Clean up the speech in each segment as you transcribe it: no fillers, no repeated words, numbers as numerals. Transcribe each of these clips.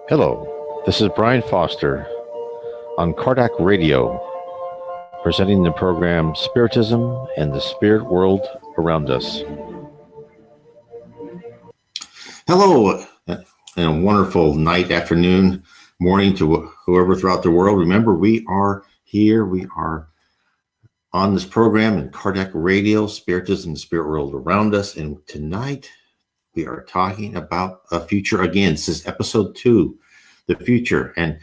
Hello, this is Brian Foster on Kardec Radio, presenting the program Spiritism and the Spirit World Around Us. Hello, and a wonderful night, afternoon, morning to whoever throughout the world. Remember, we are here, we are on this program in Kardec Radio, Spiritism and the Spirit World Around Us, and tonight we are talking about a future again. This is episode 2, the future. And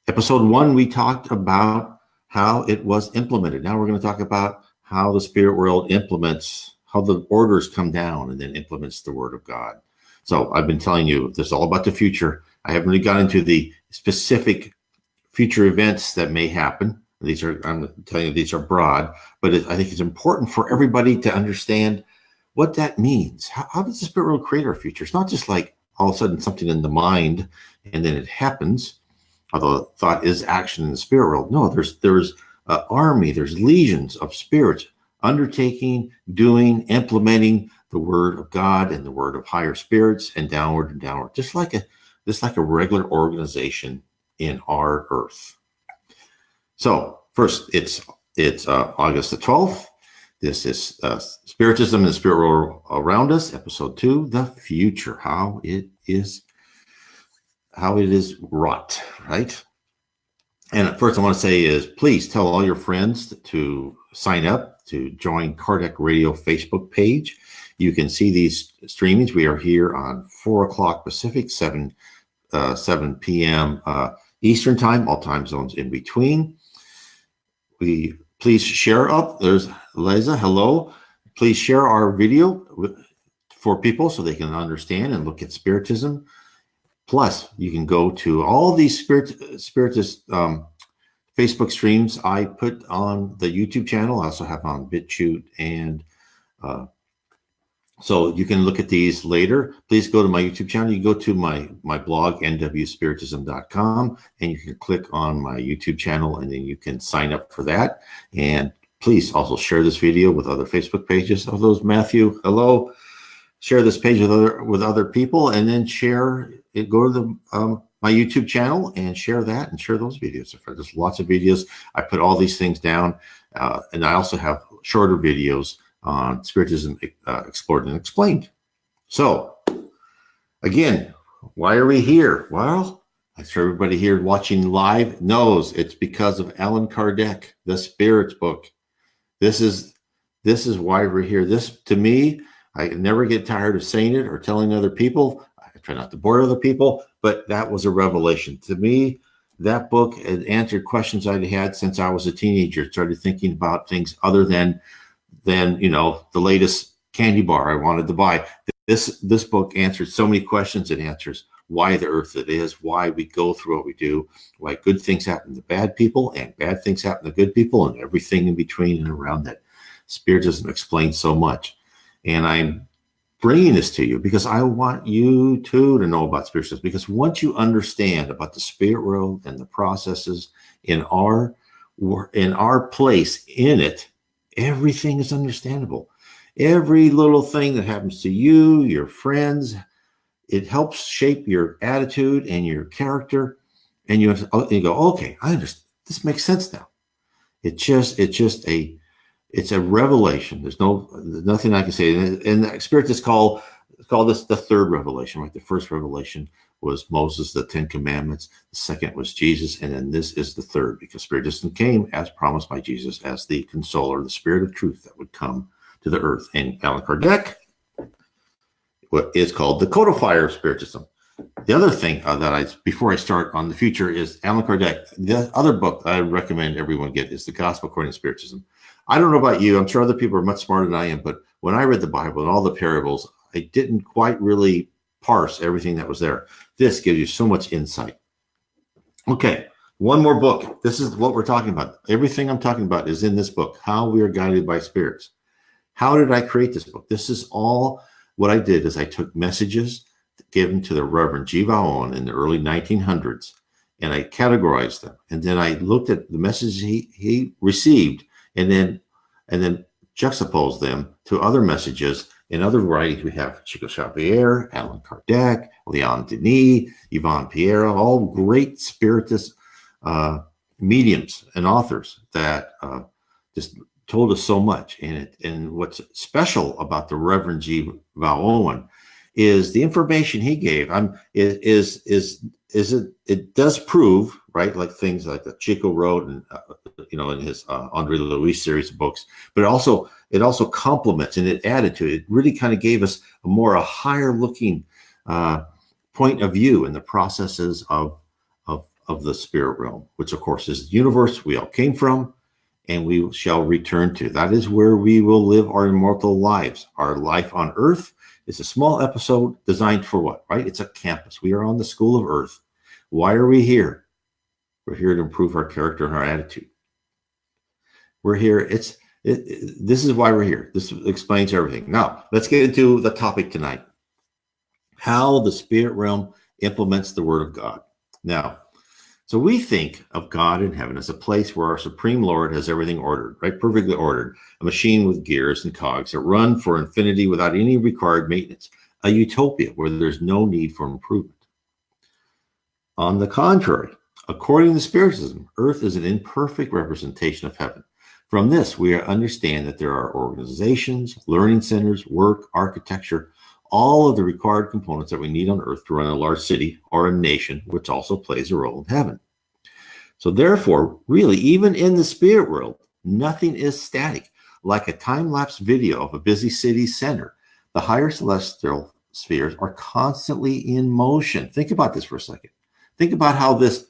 episode 1, we talked about how it was implemented. Now we're going to talk about how the spirit world implements, how the orders come down and then implements the word of God. So I've been telling you, this is all about the future. I haven't really got into the specific future events that may happen. I'm telling you, these are broad, but I think it's important for everybody to understand what that means. How does the spirit world create our future? It's not just like all of a sudden something in the mind and then it happens, although thought is action in the spirit world. No, there's an army, there's legions of spirits undertaking, doing, implementing the word of God and the word of higher spirits and downward, just like a regular organization in our earth. So first, it's August the 12th. This is Spiritism and the Spirit World Around Us, episode 2, the future, how it is wrought, right? And first I want to say is, please tell all your friends to sign up to join Kardec Radio Facebook page. You can see these streamings. We are here on 4 o'clock Pacific, 7 p.m. Eastern time, all time zones in between. Please share up. There's Liza. Hello. Please share our video for people so they can understand and look at Spiritism. Plus, you can go to all these Spiritist Facebook streams I put on the YouTube channel. I also have on BitChute, and so you can look at these later. Please go to my YouTube channel. You go to my blog, nwspiritism.com, and you can click on my YouTube channel, and then you can sign up for that. And please also share this video with other Facebook pages. Oh, those Matthew, hello. Share this page with other people, and then share it. Go to my YouTube channel and share that, and share those videos. There's lots of videos. I put all these things down, and I also have shorter videos on Spiritism Explored and Explained. So, again, why are we here? Well, I'm sure everybody here watching live knows it's because of Allan Kardec, the Spirits book. This is why we're here. This, to me, I never get tired of saying it or telling other people. I try not to bore other people, but that was a revelation. To me, that book had answered questions I'd had since I was a teenager. Started thinking about things other than the latest candy bar I wanted to buy. This book answered so many questions. It answers why the earth it is, why we go through what we do, why good things happen to bad people and bad things happen to good people, and everything in between and around that. Spiritism explains so much. And I'm bringing this to you because I want you too to know about Spiritism, because once you understand about the spirit world and the processes in our place in it, everything is understandable. Every little thing that happens to you, your friends, it helps shape your attitude and your character. And you go, okay, I understand. This makes sense now. It's a revelation. There's nothing I can say. And the Spiritists call this the third revelation, right? The first revelation was Moses, the 10 Commandments. The second was Jesus. And then this is the third, because Spiritism came as promised by Jesus as the consoler, the spirit of truth that would come to the earth. And Allan Kardec, what is called the codifier of Spiritism. The other thing before I start on the future, is Allan Kardec. The other book I recommend everyone get is The Gospel According to Spiritism. I don't know about you. I'm sure other people are much smarter than I am, but when I read the Bible and all the parables, I didn't quite really parse everything that was there. This gives you so much insight. Okay, one more book. This is what we're talking about. Everything I'm talking about is in this book, How We Are Guided by Spirits. How did I create this book? This is all what I did is I took messages given to the Reverend Jiva Owen in the early 1900s, and I categorized them. And then I looked at the messages he received, and then juxtaposed them to other messages in other writings. We have Chico Xavier, Allan Kardec, Leon Denis, Yvonne Piera, all great spiritist mediums and authors that just told us so much. And what's special about the Reverend G. Val Owen is the information he gave. It does prove, right, like things like that Chico wrote and in his Andre Louis series of books, but it also complements and it added to it. It really kind of gave us a higher looking point of view in the processes of the spirit realm, which of course is the universe we all came from and we shall return to. That is where we will live our immortal lives. Our life on earth is a small episode designed for what, right? It's a campus. We are on the school of earth. Why are we here? We're here to improve our character and our attitude. We're here. This is why we're here. This explains everything. Now, let's get into the topic tonight. How the spirit realm implements the word of God. Now, so we think of God in heaven as a place where our Supreme Lord has everything ordered, right? Perfectly ordered. A machine with gears and cogs that run for infinity without any required maintenance. A utopia where there's no need for improvement. On the contrary, according to Spiritism, earth is an imperfect representation of heaven. From this, we understand that there are organizations, learning centers, work, architecture, all of the required components that we need on earth to run a large city or a nation, which also plays a role in heaven. So therefore, really, even in the spirit world, nothing is static. Like a time-lapse video of a busy city center, the higher celestial spheres are constantly in motion. Think about this for a second. Think about how this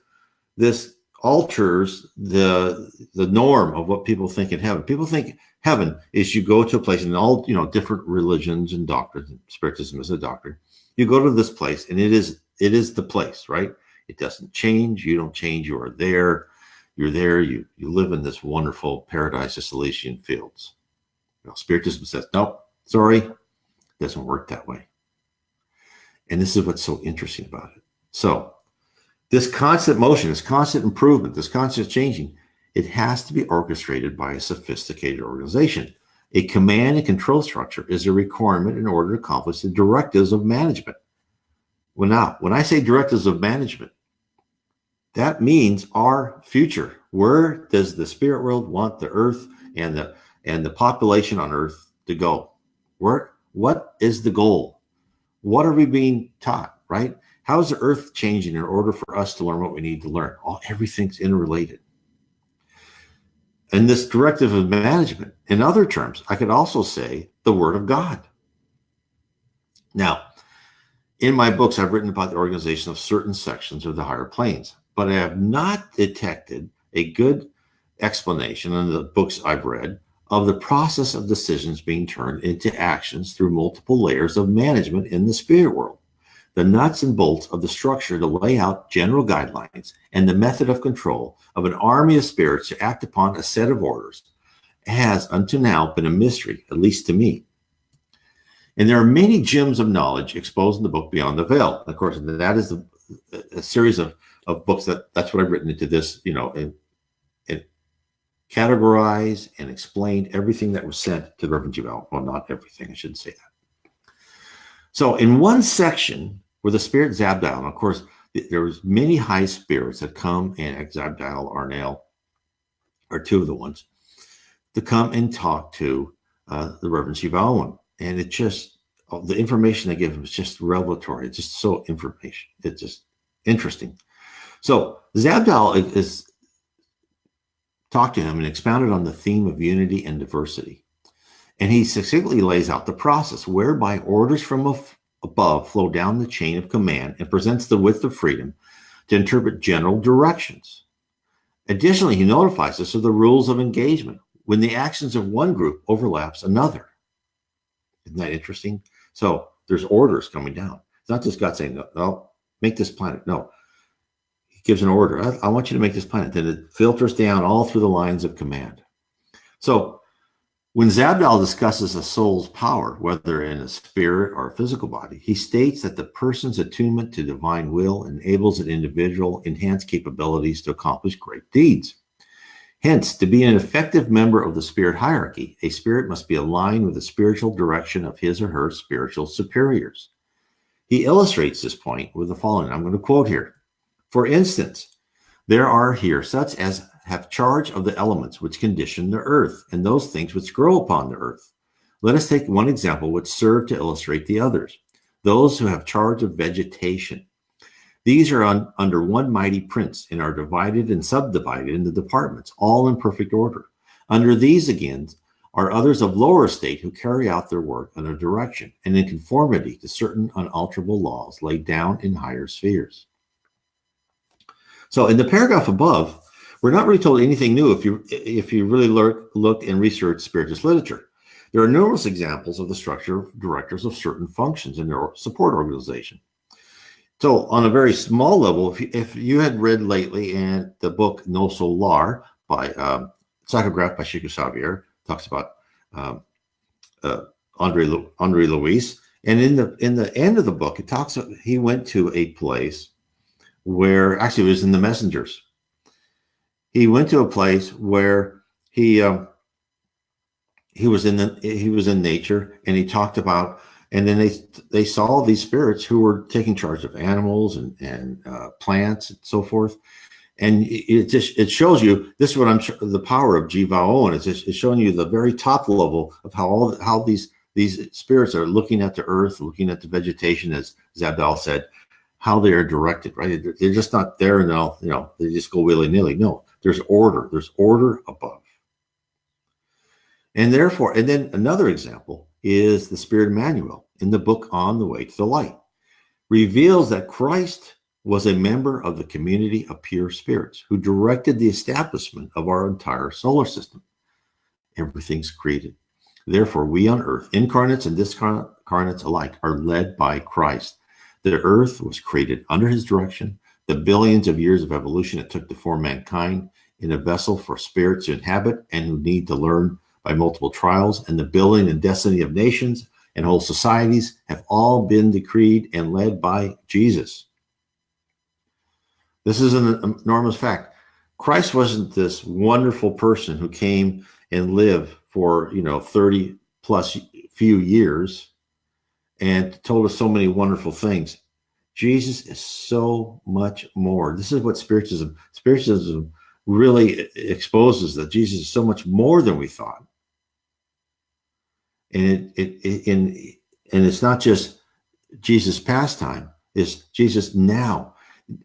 alters the norm of what people think in heaven. People think heaven is you go to a place, and all different religions and doctrines. Spiritism is a doctrine. You go to this place, and it is the place, right? It doesn't change. You don't change. You are there. You're there. You live in this wonderful paradise of Elysian fields. Spiritism says, nope, sorry, it doesn't work that way. And this is what's so interesting about it. So this constant motion, this constant improvement, this constant changing, it has to be orchestrated by a sophisticated organization. A command and control structure is a requirement in order to accomplish the directives of management. Well, now, when I say directives of management, that means our future. Where does the spirit world want the earth and the population on earth to go? What is the goal? What are we being taught, right? How is the earth changing in order for us to learn what we need to learn? Everything's interrelated. And this directive of management, in other terms, I could also say the word of God. Now, in my books, I've written about the organization of certain sections of the higher planes, but I have not detected a good explanation in the books I've read of the process of decisions being turned into actions through multiple layers of management in the spirit world. The nuts and bolts of the structure to lay out general guidelines and the method of control of an army of spirits to act upon a set of orders has until now been a mystery, at least to me. And there are many gems of knowledge exposed in the book Beyond the Veil. Of course, that is a series of books that's what I've written into this, and categorized and explained everything that was sent to the Reverend G. Val. Well, not everything, I shouldn't say that. So in one section where the spirit Zabdiel, and of course, there was many high spirits that come, and Zabdiel, Arnel are two of the ones, to come and talk to the Reverend G. Val. And it just, the information they give him is just revelatory. It's just so information. It's just interesting. So Zabdiel is talked to him and expounded on the theme of unity and diversity. And he succinctly lays out the process whereby orders from above flow down the chain of command and presents the width of freedom to interpret general directions. Additionally, he notifies us of the rules of engagement when the actions of one group overlaps another. Isn't that interesting? So there's orders coming down. It's not just God saying, no, make this planet. No, he gives an order. I want you to make this planet. Then it filters down all through the lines of command. So when Zabdiel discusses a soul's power, whether in a spirit or a physical body, he states that the person's attunement to divine will enables an individual enhanced capabilities to accomplish great deeds. Hence, to be an effective member of the spirit hierarchy, a spirit must be aligned with the spiritual direction of his or her spiritual superiors. He illustrates this point with the following. I'm going to quote here. For instance, there are here such as have charge of the elements which condition the earth and those things which grow upon the earth. Let us take one example which serve to illustrate the others. Those who have charge of vegetation. These are under one mighty prince and are divided and subdivided into departments, all in perfect order. Under these again are others of lower estate who carry out their work under direction and in conformity to certain unalterable laws laid down in higher spheres. So in the paragraph above, we're not really told anything new if you really looked and researched spiritist literature. There are numerous examples of the structure of directors of certain functions in their support organization. So on a very small level, if you had read lately in the book No Solar by Psychograph by Chico Xavier, talks about Andre Luis, and in the end of the book, he went to a place where actually it was in the Messengers. He went to a place where he was in nature, and he talked about, and then they saw these spirits who were taking charge of animals and plants and so forth. And it shows you, this is what the power of Jivaon is showing you the very top level of how these spirits are looking at the earth, looking at the vegetation, as Zabdal said, how they are directed, right? They're just not there and they just go willy-nilly. No, there's order above. And therefore, and then another example is the Spirit Emmanuel in the book On the Way to the Light, reveals that Christ was a member of the community of pure spirits who directed the establishment of our entire solar system. Everything's created. Therefore, we on earth, incarnates and discarnates alike, are led by Christ. The earth was created under his direction. The billions of years of evolution it took to form mankind in a vessel for spirits to inhabit and who need to learn by multiple trials, and the building and destiny of nations and whole societies have all been decreed and led by Jesus. This is an enormous fact. Christ wasn't this wonderful person who came and lived for 30 plus few years and told us so many wonderful things. Jesus is so much more. This is what Spiritism really exposes, that Jesus is so much more than we thought. And it's not just Jesus past time, it's Jesus now.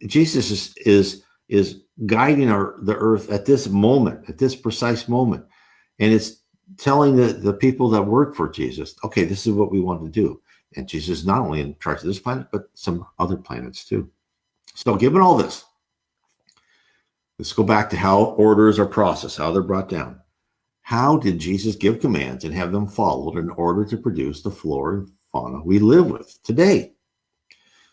Jesus is guiding the earth at this moment, at this precise moment. And it's telling the people that work for Jesus, okay, this is what we want to do. And Jesus is not only in charge of this planet, but some other planets too. So given all this, let's go back to how orders are processed, how they're brought down. How did Jesus give commands and have them followed in order to produce the flora and fauna we live with today?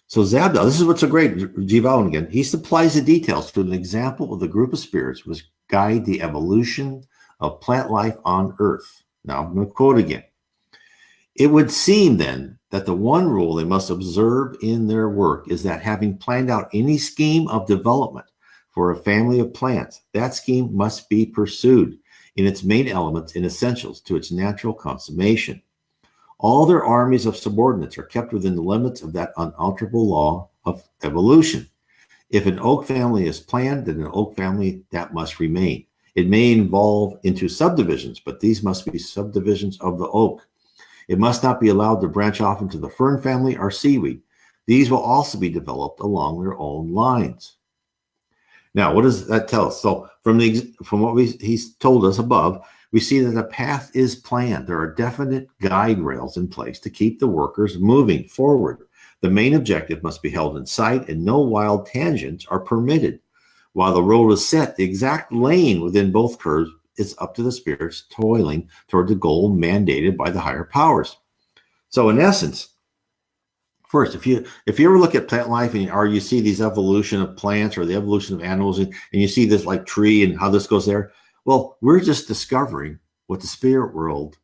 So Zabdal, this is what's so great, Jivaon again, he supplies the details to an example of the group of spirits which guide the evolution of plant life on Earth. Now I'm going to quote again. It would seem then that the one rule they must observe in their work is that having planned out any scheme of development for a family of plants, that scheme must be pursued in its main elements and essentials to its natural consummation. All their armies of subordinates are kept within the limits of that unalterable law of evolution. If an oak family is planned, then an oak family that must remain. It may evolve into subdivisions, but these must be subdivisions of the oak. It must not be allowed to branch off into the fern family or seaweed. These will also be developed along their own lines. Now, what does that tell us? So from what he's told us above, we see that the path is planned. There are definite guide rails in place to keep the workers moving forward. The main objective must be held in sight and no wild tangents are permitted. While the road is set, the exact lane within both curves is up to the spirits toiling toward the goal mandated by the higher powers. So in essence, first, if you ever look at plant life or you see these evolution of plants or the evolution of animals and you see this like tree and how this goes there, well, we're just discovering what the spirit world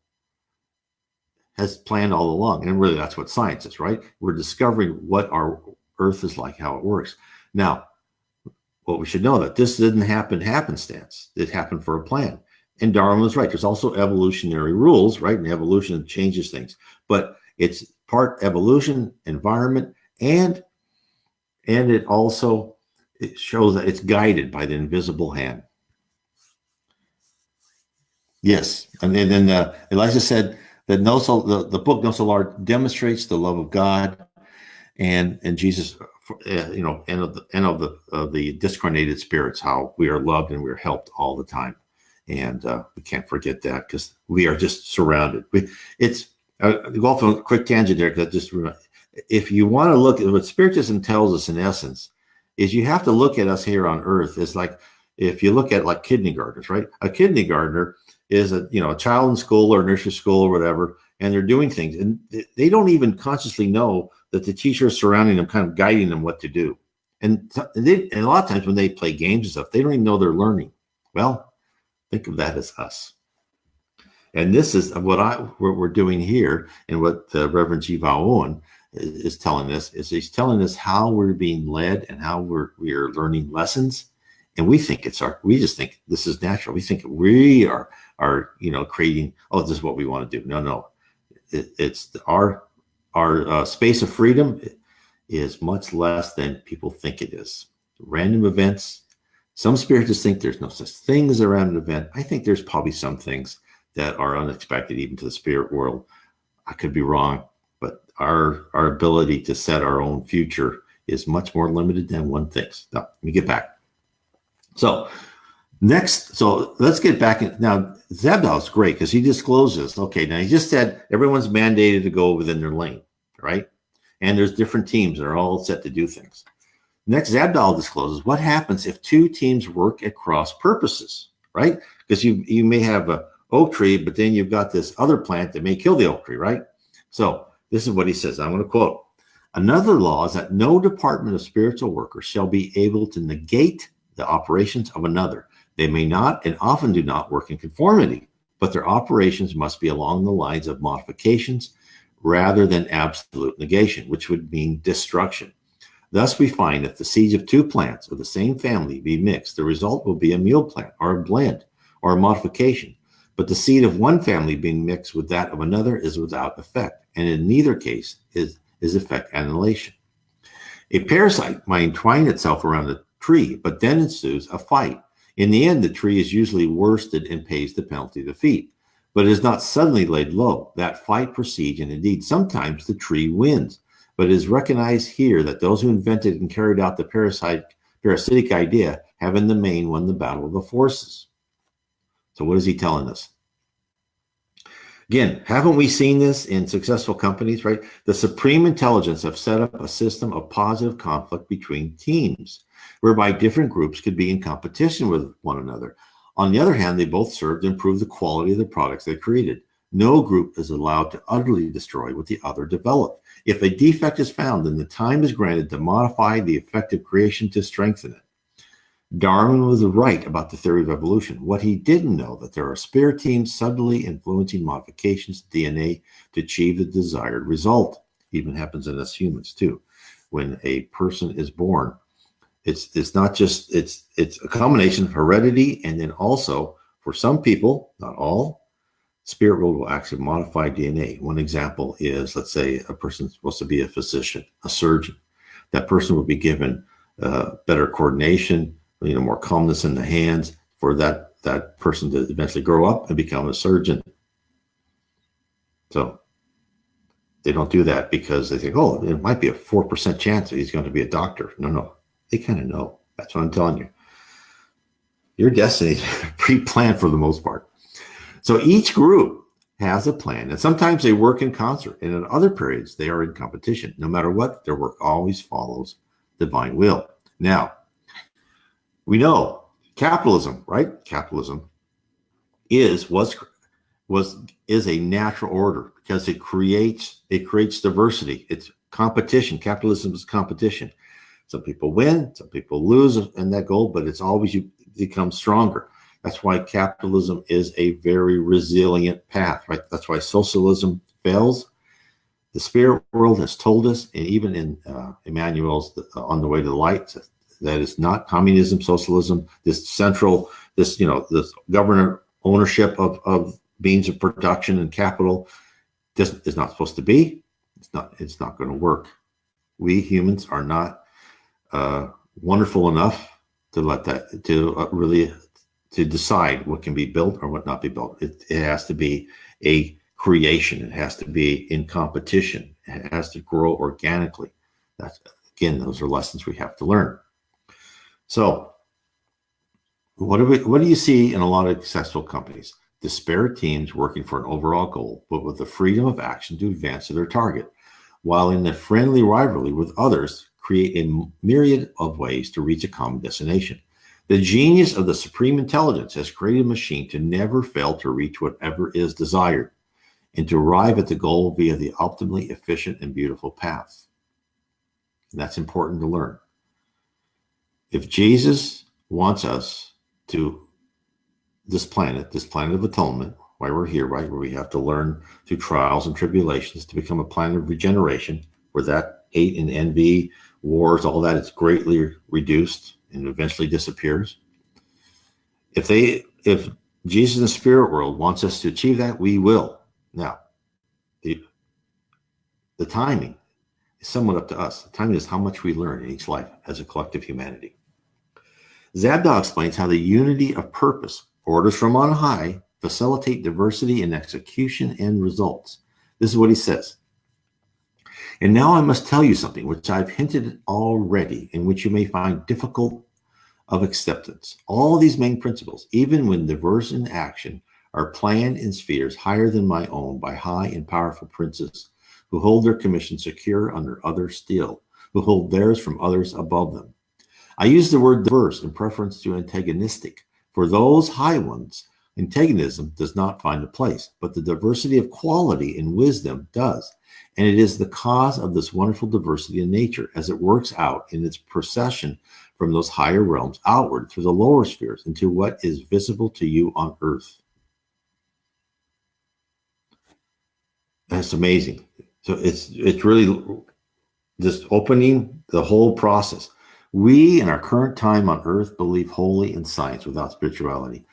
has planned all along. And really that's what science is, right? We're discovering what our earth is like, how it works. Now, what we should know that this didn't happen happenstance. It happened for a plan. And Darwin was right. There's also evolutionary rules, right? And evolution changes things. But it's part evolution, environment, and it also it shows that it's guided by the invisible hand. Yes, and then Elijah said that the book No Solar demonstrates the love of God and Jesus, and of the discarnated spirits, how we are loved and we're helped all the time, and we can't forget that because we are just surrounded. It's go off on a quick tangent there. That just if you want to look at what Spiritism tells us, in essence, is you have to look at us here on Earth. It's like if you look at like kindergartners, right? A kindergartner is a child in school or nursery school or whatever, and they're doing things, and they don't even consciously know that the teacher is surrounding them, kind of guiding them what to do. And a lot of times when they play games and stuff, they don't even know they're learning. Well, think of that as us. And this is what we're doing here, and what the Reverend G. Vaughn is telling us, is he's telling us how we're being led and how we are learning lessons. And we think we just think this is natural. We think we are creating, this is what we want to do. No. It's our space of freedom is much less than people think it is. Random events. Some spiritists think there's no such thing as a random event. I think there's probably some things that are unexpected, even to the spirit world. I could be wrong, but our ability to set our own future is much more limited than one thinks. Now, let me get back. So let's get back in. Now, Zabdal's great because he discloses, okay, now he just said everyone's mandated to go within their lane, right? And there's different teams that are all set to do things. Next, Zabdal discloses what happens if two teams work at cross purposes, right? Because you may have a oak tree, but then you've got this other plant that may kill the oak tree, right? So this is what he says. I'm going to quote. Another law is that no department of spiritual workers shall be able to negate the operations of another. They may not and often do not work in conformity, but their operations must be along the lines of modifications rather than absolute negation, which would mean destruction. Thus, we find that the seeds of two plants of the same family be mixed. The result will be a mule plant or a blend or a modification. But the seed of one family being mixed with that of another is without effect, and in neither case is effect annihilation. A parasite might entwine itself around a tree, but then ensues a fight. In the end, the tree is usually worsted and pays the penalty of defeat, but it is not suddenly laid low. That fight proceeds, and indeed, sometimes the tree wins. But it is recognized here that those who invented and carried out the parasitic idea have in the main won the battle of the forces. So what is he telling us? Again, haven't we seen this in successful companies, right? The supreme intelligence have set up a system of positive conflict between teams, whereby different groups could be in competition with one another. On the other hand, they both serve to improve the quality of the products they created. No group is allowed to utterly destroy what the other developed. If a defect is found, then the time is granted to modify the effective creation to strengthen it. Darwin was right about the theory of evolution. What he didn't know that there are spirit teams subtly influencing modifications to DNA to achieve the desired result. It even happens in us humans too. When a person is born, it's not just it's a combination of heredity, and then also for some people, not all, spirit world will actually modify DNA. One example is, let's say a person's supposed to be a physician, a surgeon. That person will be given better coordination, more calmness in the hands for that person to eventually grow up and become a surgeon. So they don't do that because they think, it might be a 4% chance that he's going to be a doctor. No. They kind of know. That's what I'm telling you. Your destiny is pre-planned for the most part. So each group has a plan, and sometimes they work in concert, and in other periods they are in competition. No matter what, their work always follows divine will. Now, we know capitalism, right? Capitalism is a natural order because it creates diversity. It's competition. Capitalism is competition. Some people win, some people lose in that goal, but it's always you become stronger. That's why capitalism is a very resilient path, right? That's why socialism fails. The spirit world has told us, and even in Emmanuel's On the Way to the Light, that is not communism, socialism, this government ownership of means of production and capital is not supposed to be. It's not going to work. We humans are not wonderful enough to let that really to decide what can be built or what not be built. It has to be a creation. It has to be in competition. It has to grow organically. That's, again, those are lessons we have to learn. So what do you see in a lot of successful companies? Disparate teams working for an overall goal, but with the freedom of action to advance to their target, while in a friendly rivalry with others, create a myriad of ways to reach a common destination. The genius of the supreme intelligence has created a machine to never fail to reach whatever is desired and to arrive at the goal via the optimally efficient and beautiful path. And that's important to learn. If Jesus wants us to this planet of atonement, why we're here, right, where we have to learn through trials and tribulations to become a planet of regeneration, where that hate and envy, wars, all that is greatly reduced and eventually disappears. If Jesus in the spirit world wants us to achieve that, we will. Now, the timing is somewhat up to us. The timing is how much we learn in each life as a collective humanity. Zabda explains how the unity of purpose, orders from on high, facilitate diversity in execution and results. This is what he says. And now I must tell you something which I've hinted already, and which you may find difficult of acceptance. All these main principles, even when diverse in action, are planned in spheres higher than my own by high and powerful princes, who hold their commission secure under others still, who hold theirs from others above them. I use the word diverse in preference to antagonistic. For those high ones, antagonism does not find a place, but the diversity of quality and wisdom does. And it is the cause of this wonderful diversity in nature as it works out in its procession from those higher realms outward through the lower spheres into what is visible to you on earth. That's amazing. So it's really just opening the whole process. We in our current time on earth believe wholly in science without spirituality.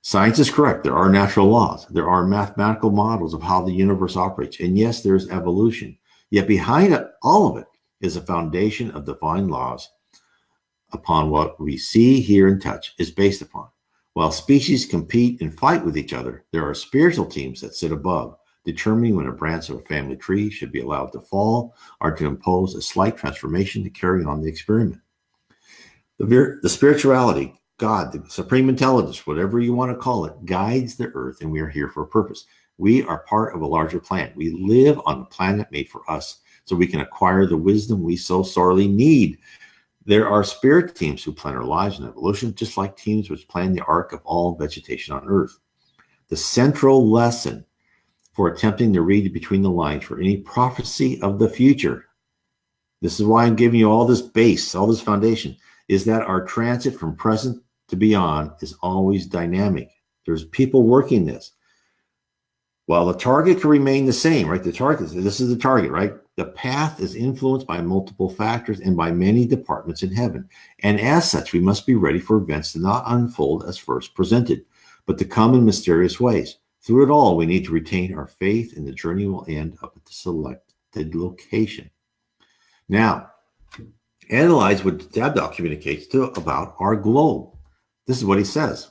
Science is correct. There are natural laws. There are mathematical models of how the universe operates. And yes, there's evolution. Yet behind it, all of it is a foundation of divine laws upon what we see, hear, and touch is based upon. While species compete and fight with each other, there are spiritual teams that sit above, determining when a branch of a family tree should be allowed to fall or to impose a slight transformation to carry on the experiment. The spirituality, God, the supreme intelligence, whatever you want to call it, guides the earth, and we are here for a purpose. We are part of a larger planet. We live on a planet made for us so we can acquire the wisdom we so sorely need. There are spirit teams who plan our lives and evolution, just like teams which plan the arc of all vegetation on earth. The central lesson for attempting to read between the lines for any prophecy of the future, this is why I'm giving you all this base, all this foundation, is that our transit from present to beyond is always dynamic. There's people working this. While the target can remain the same, right? This is the target, right? The path is influenced by multiple factors and by many departments in heaven. And as such, we must be ready for events to not unfold as first presented, but to come in mysterious ways. Through it all, we need to retain our faith, and the journey will end up at the selected location. Now, analyze what Zabda communicates about our globe. This is what he says.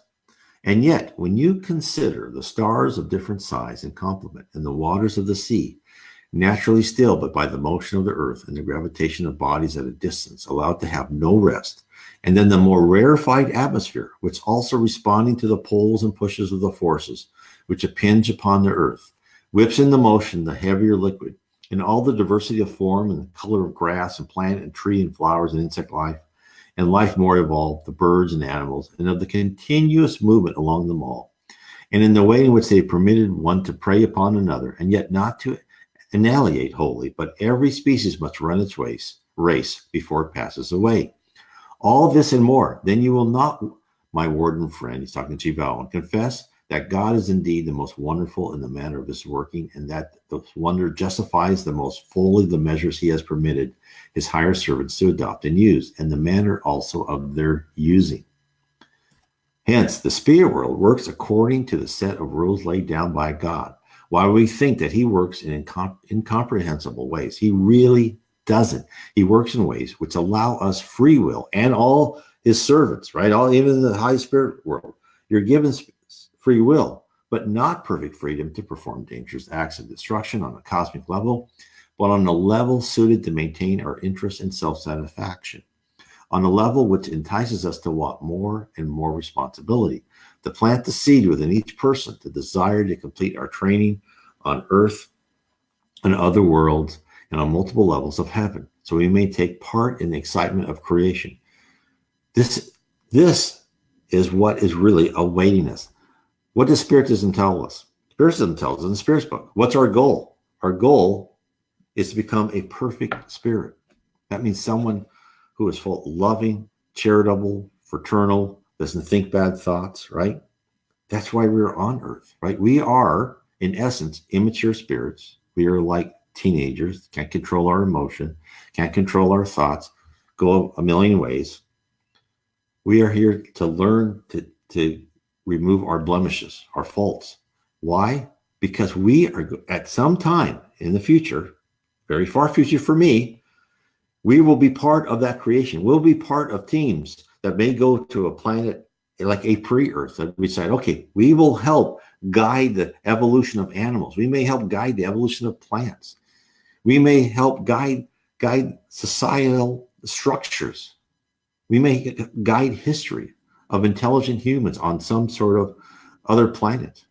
And yet, when you consider the stars of different size and complement, and the waters of the sea, naturally still, but by the motion of the earth and the gravitation of bodies at a distance, allowed to have no rest, and then the more rarefied atmosphere, which also responding to the pulls and pushes of the forces which impinge upon the earth, whips into motion the heavier liquid, and all the diversity of form and the color of grass and plant and tree and flowers and insect life, and life more evolved, the birds and animals, and of the continuous movement along them all, and in the way in which they permitted one to prey upon another, and yet not to annihilate wholly, but every species must run its race before it passes away. All this and more, then you will not, my warden friend, he's talking to Chief confess that God is indeed the most wonderful in the manner of his working, and that the wonder justifies the most fully the measures he has permitted his higher servants to adopt and use, and the manner also of their using. Hence, the spirit world works according to the set of rules laid down by God. While we think that he works in incomprehensible ways, he really doesn't. He works in ways which allow us free will, and all his servants, right? All, even in the high spirit world, you're given free will, but not perfect freedom to perform dangerous acts of destruction on a cosmic level, but on a level suited to maintain our interest in self-satisfaction, on a level which entices us to want more and more responsibility, to plant the seed within each person, the desire to complete our training on earth and other worlds and on multiple levels of heaven, so we may take part in the excitement of creation. This is what is really awaiting us. What does Spiritism tell us? Spiritism tells us in the Spirit's book. What's our goal? Our goal is to become a perfect spirit. That means someone who is full loving, charitable, fraternal, doesn't think bad thoughts, right? That's why we're on earth, right? We are, in essence, immature spirits. We are like teenagers, can't control our emotion, can't control our thoughts, go a million ways. We are here to learn to remove our blemishes, our faults. Why? Because we are, at some time in the future, very far future for me, we will be part of that creation. We'll be part of teams that may go to a planet like a pre-Earth that we decide, okay, we will help guide the evolution of animals. We may help guide the evolution of plants. We may help guide societal structures. We may guide history of intelligent humans on some sort of other planet.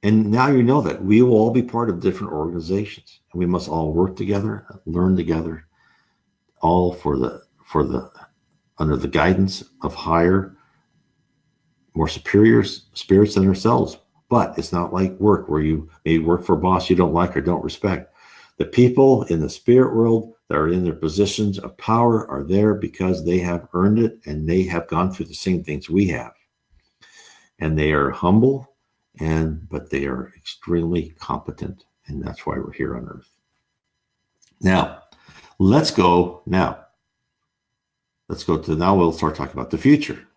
And now you know that we will all be part of different organizations, and we must all work together, learn together, all for the under the guidance of higher, more superior spirits than ourselves. But it's not like work where you maybe work for a boss you don't like or don't respect. The people in the spirit world that are in their positions of power are there because they have earned it and they have gone through the same things we have. And they are humble, but they are extremely competent. And that's why we're here on earth. Now, let's go now. Now we'll start talking about the future.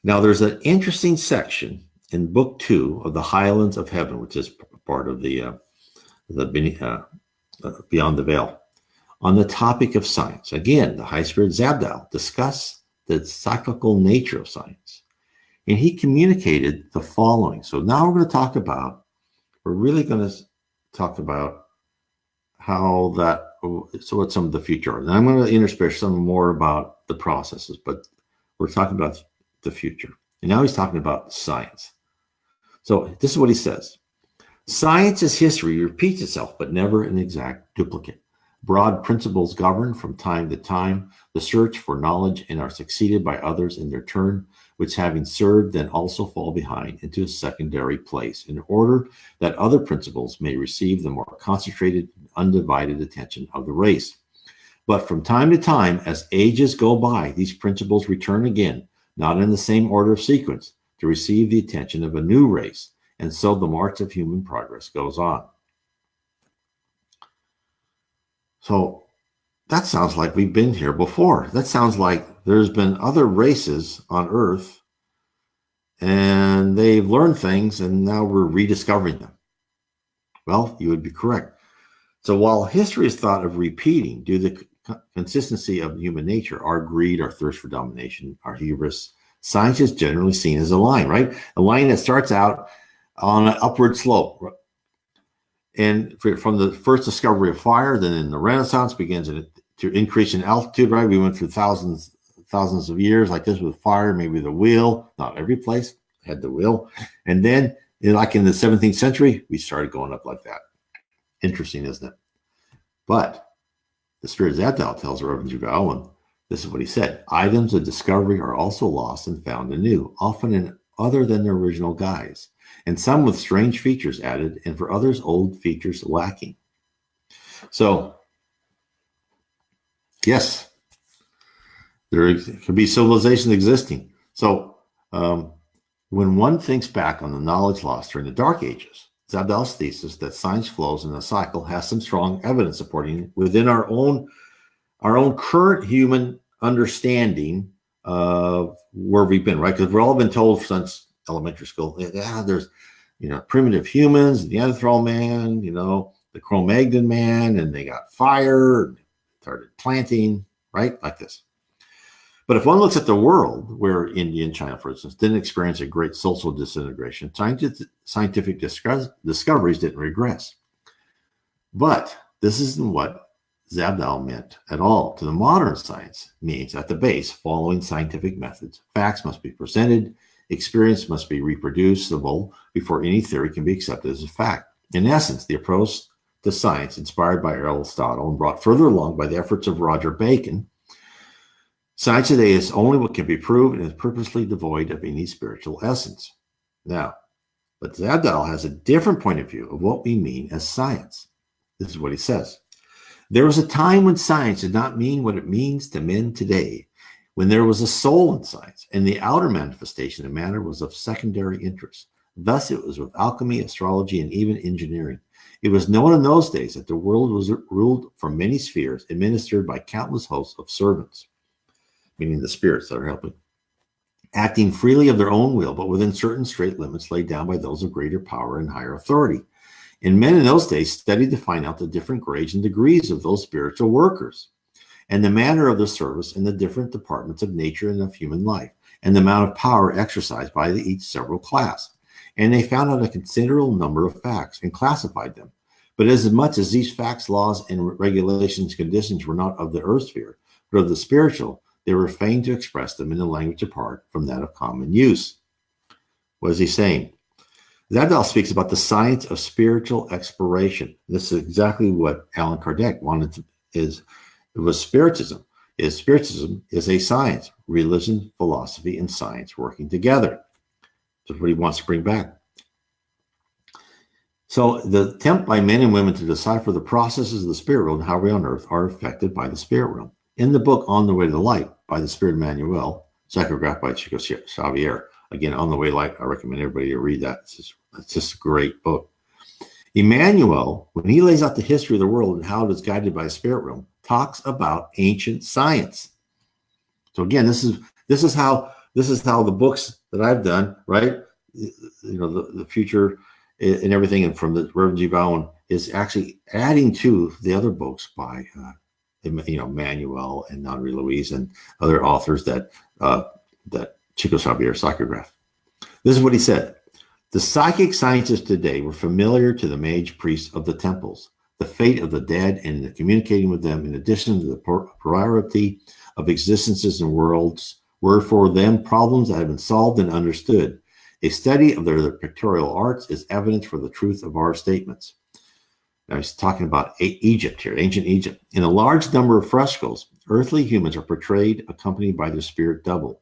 Now, there's an interesting section in Book 2 of the Highlands of Heaven, which is part of the Beyond the Veil, on the topic of science. Again, the High Spirit Zabdiel discussed the cyclical nature of science, and he communicated the following. So now we're really going to talk about how that, so what some of the future are. And I'm going to intersperse some more about the processes, but we're talking about the future. And now he's talking about science. So this is what he says. Science is history, repeats itself, but never an exact duplicate. Broad principles govern from time to time the search for knowledge and are succeeded by others in their turn, which having served then also fall behind into a secondary place in order that other principles may receive the more concentrated, undivided attention of the race. But from time to time, as ages go by, these principles return again, not in the same order of sequence, to receive the attention of a new race. And so the march of human progress goes on. So that sounds like we've been here before. That sounds like there's been other races on Earth and they've learned things and now we're rediscovering them. Well, you would be correct. So while history is thought of repeating due to the consistency of human nature, our greed, our thirst for domination, our hubris, science is generally seen as a line, right? A line that starts out on an upward slope. And from the first discovery of fire, then in the Renaissance begins to increase in altitude, right? We went through thousands of years like this with fire, maybe the wheel. Not every place had the wheel. And then like in the 17th century, we started going up like that. Interesting, isn't it? But the Spirit Zabdiel tells Reverend Juval, and this is what he said: items of discovery are also lost and found anew, often in other than their original guise, and some with strange features added, and for others, old features lacking. So, yes, there could be civilizations existing. So, when one thinks back on the knowledge lost during the Dark Ages, Zabdiel's thesis that science flows in a cycle has some strong evidence supporting within our own current human understanding of where we've been, right? Because we've all been told since elementary school, there's primitive humans, Neanderthal man, the Cro-Magnon man, and they got fire, started planting, right? Like this. But if one looks at the world where India and China, for instance, didn't experience a great social disintegration, scientific discoveries didn't regress. But this isn't what Zabdal meant at all. To the modern science means at the base, following scientific methods, facts must be presented, experience must be reproducible before any theory can be accepted as a fact. In essence, the approach to science inspired by Aristotle and brought further along by the efforts of Roger Bacon, science today is only what can be proved and is purposely devoid of any spiritual essence. Now, but Zabdal has a different point of view of what we mean as science. This is what he says. There was a time when science did not mean what it means to men today, when there was a soul in science, and the outer manifestation of matter was of secondary interest. Thus it was with alchemy, astrology, and even engineering. It was known in those days that the world was ruled from many spheres, administered by countless hosts of servants, meaning the spirits that are helping, acting freely of their own will, but within certain straight limits laid down by those of greater power and higher authority. And men in those days studied to find out the different grades and degrees of those spiritual workers, and the manner of the service in the different departments of nature and of human life, and the amount of power exercised by each several class. And they found out a considerable number of facts and classified them. But as much as these facts, laws, and regulations, conditions were not of the earth sphere, but of the spiritual, they were fain to express them in a language apart from that of common use. What is he saying? Zabdal speaks about the science of spiritual exploration. This is exactly what Allan Kardec wanted to, it was Spiritism. Spiritism is a science, religion, philosophy, and science working together. That's what he wants to bring back. So the attempt by men and women to decipher the processes of the spirit world and how we on earth are affected by the spirit realm. In the book On the Way to the Light by the Spirit Emmanuel, psychographed by Chico Xavier. Again, On the Way to Light, I recommend everybody to read that. It's just a great book. Emmanuel, when he lays out the history of the world and how it is guided by the spirit realm, talks about ancient science. So again, this is how the books that I've done, right? The future and everything, and from the Reverend G. Bowen is actually adding to the other books by Emmanuel and Henri Louise and other authors that Chico Xavier psychographed. This is what he said. The psychic scientists today were familiar to the mage priests of the temples, the fate of the dead, and the communicating with them, in addition to the plurality of existences and worlds, were for them problems that have been solved and understood. A study of their pictorial arts is evidence for the truth of our statements. Now he's talking about Egypt here, ancient Egypt. In a large number of frescoes, earthly humans are portrayed accompanied by their spirit double.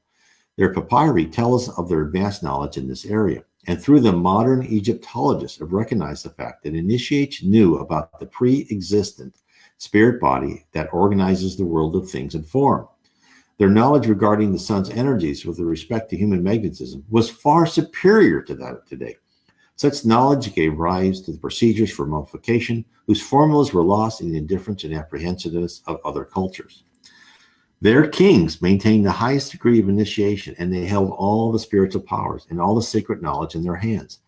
Their papyri tell us of their advanced knowledge in this area, and through them, modern Egyptologists have recognized the fact that initiates knew about the pre-existent spirit body that organizes the world of things and form. Their knowledge regarding the sun's energies with respect to human magnetism was far superior to that of today. Such knowledge gave rise to the procedures for mummification, whose formulas were lost in the indifference and apprehensiveness of other cultures. Their kings maintained the highest degree of initiation, and they held all the spiritual powers and all the sacred knowledge in their hands.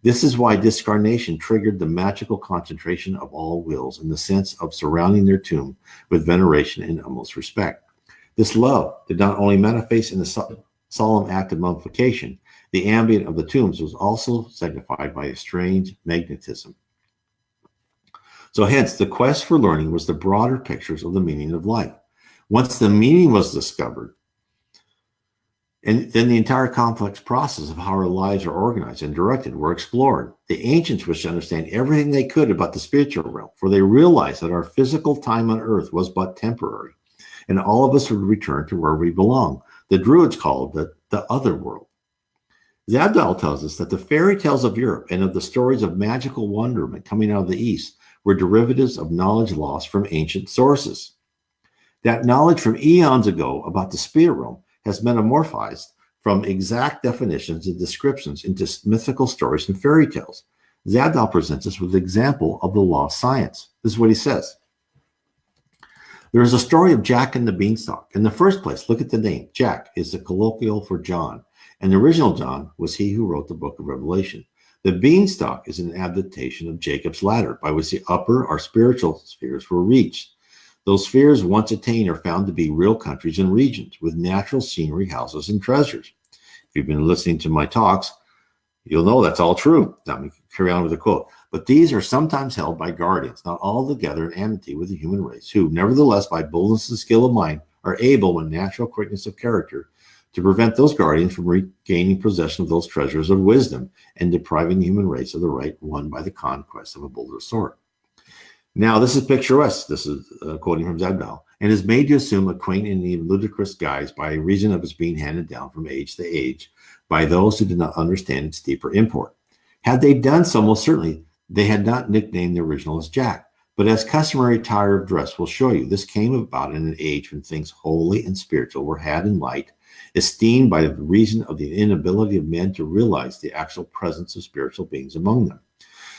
This is why discarnation triggered the magical concentration of all wills in the sense of surrounding their tomb with veneration and utmost respect. This love did not only manifest in the solemn act of mummification. The ambient of the tombs was also signified by a strange magnetism. So hence, the quest for learning was the broader pictures of the meaning of life. Once the meaning was discovered, and then the entire complex process of how our lives are organized and directed were explored. The ancients wished to understand everything they could about the spiritual realm, for they realized that our physical time on earth was but temporary, and all of us would return to where we belong. The Druids called it the other world. Zabdal tells us that the fairy tales of Europe and of the stories of magical wonderment coming out of the East were derivatives of knowledge lost from ancient sources. That knowledge from eons ago about the spirit realm has metamorphosed from exact definitions and descriptions into mythical stories and fairy tales. Zabdal presents us with an example of the lost science. This is what he says. There is a story of Jack and the Beanstalk. In the first place, look at the name. Jack is the colloquial for John, and the original John was he who wrote the book of Revelation. The beanstalk is an adaptation of Jacob's ladder by which the upper or spiritual spheres were reached. Those spheres once attained are found to be real countries and regions with natural scenery, houses, and treasures. If you've been listening to my talks, you'll know that's all true. Let me carry on with the quote. But these are sometimes held by guardians, not altogether in amity with the human race, who, nevertheless, by boldness and skill of mind, are able, with natural quickness of character, to prevent those guardians from regaining possession of those treasures of wisdom and depriving the human race of the right won by the conquest of a bolder sort. Now, this is picturesque. This is quoting from Zedbal, and is made to assume a quaint and even ludicrous guise by reason of its being handed down from age to age by those who did not understand its deeper import. Had they done so, most certainly they had not nicknamed the original as Jack. But as customary attire of dress will show you, this came about in an age when things holy and spiritual were had in light, esteemed by the reason of the inability of men to realize the actual presence of spiritual beings among them.